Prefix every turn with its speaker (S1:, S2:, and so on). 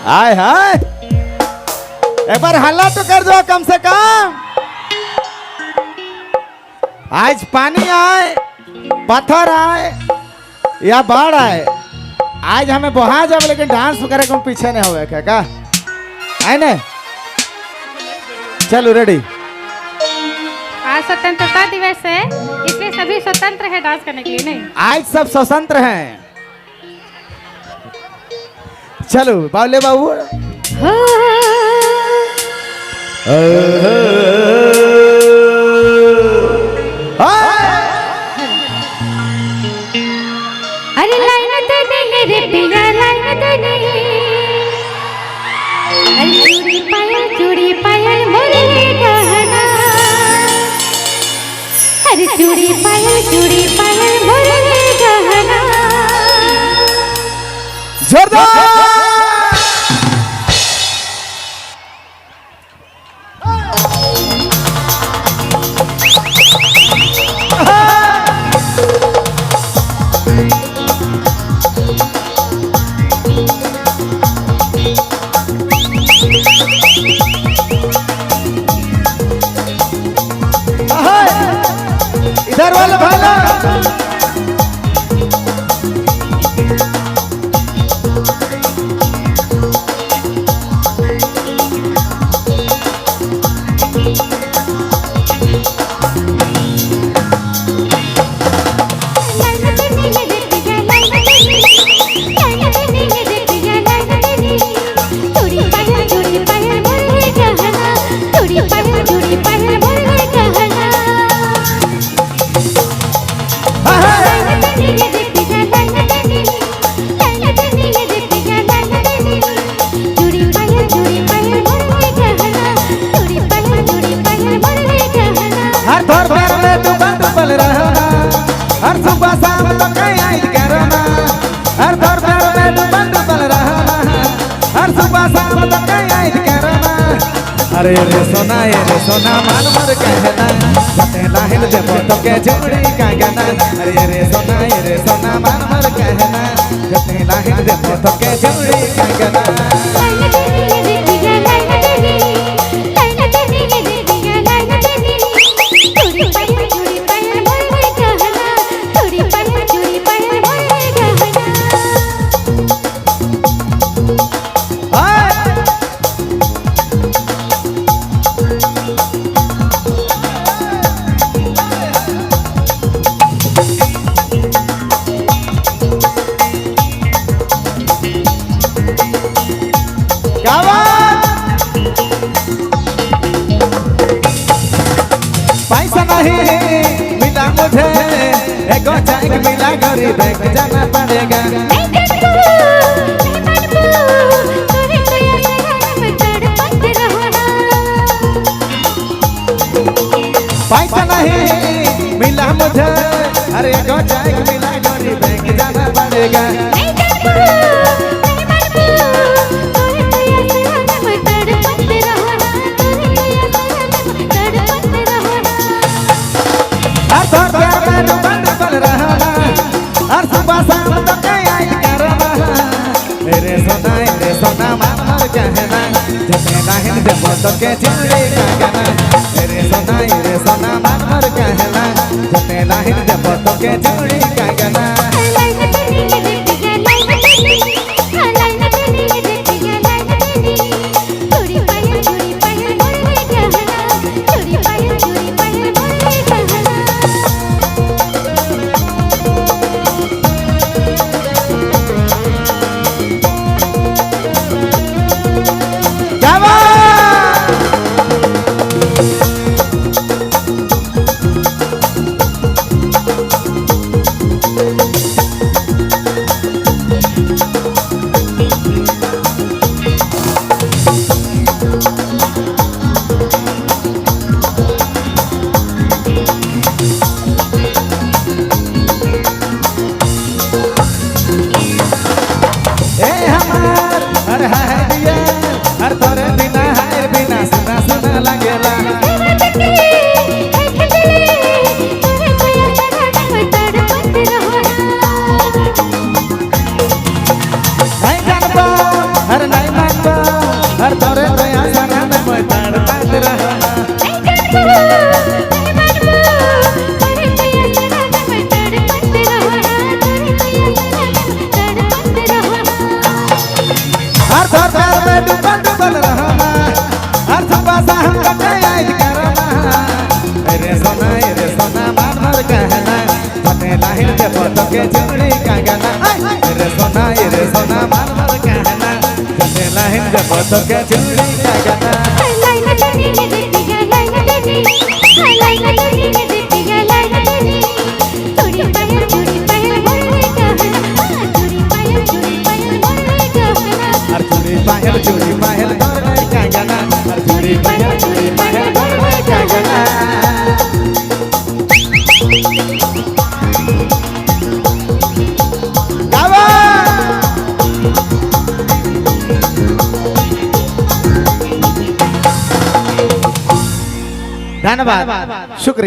S1: हाय हाय, एक बार हल्ला तो कर दो कम से कम। आज पानी आए, पत्थर आए या बाढ़ आए, आज हमें बहा जाओ, लेकिन डांस करे को पीछे नहीं हुए क्या है ना। चलो रेडी।
S2: आज स्वतंत्रता दिवस है, इसलिए सभी स्वतंत्र है डांस करने के लिए। नहीं,
S1: आज सब स्वतंत्र हैं। चलो बावले बाबू।
S2: अरे लाइन तो नहीं रे पिया, लाइन तो नहीं। अरे चूड़ी पायल मोरे गहना। अरे चूड़ी पायल मोरे गहना।
S1: जोरदार। इधर वाला भाला। हर सुबह शाम तो याद करो ना, हर दौर दौर में डुबल रहो ना, हर सुबह शाम तो याद करो ना। अरे रे सोना मान मर कहना, बतेला हिल दे तो के जोड़ी का गाना। अरे रे सोना मान मर कहना, बतेला हिल दे तो के जोड़ी का गाना। पैसा नहीं मिला मुझे, एक चेक मिला गरीब बैंक जाना पड़ेगा। पैसा नहीं मिला मुझे, अरे एक चेक मिला गरीब बैंक जाना पड़ेगा। हर सुबह शाम तो याद करो ना। रे सोना मान मर कहना, जमेला हिल दे तो के जोड़ी का गाना। रे सोना मान मर कहना, जमेला हिल दे तो के जोड़ी का गाना। हर थर थर में डूबल डूबल रहना हर सुबह शाम तक याद करना रे सोना मान भर कहना तने लाहिन के पत के चूड़ी का गाना रे सोना मान भर कहना तने लाहिन के पत के चूड़ी का गाना चूड़ी पायल भर का गाना हर चूड़ी पायल भर का गाना धन्यवाद शुक्रिया।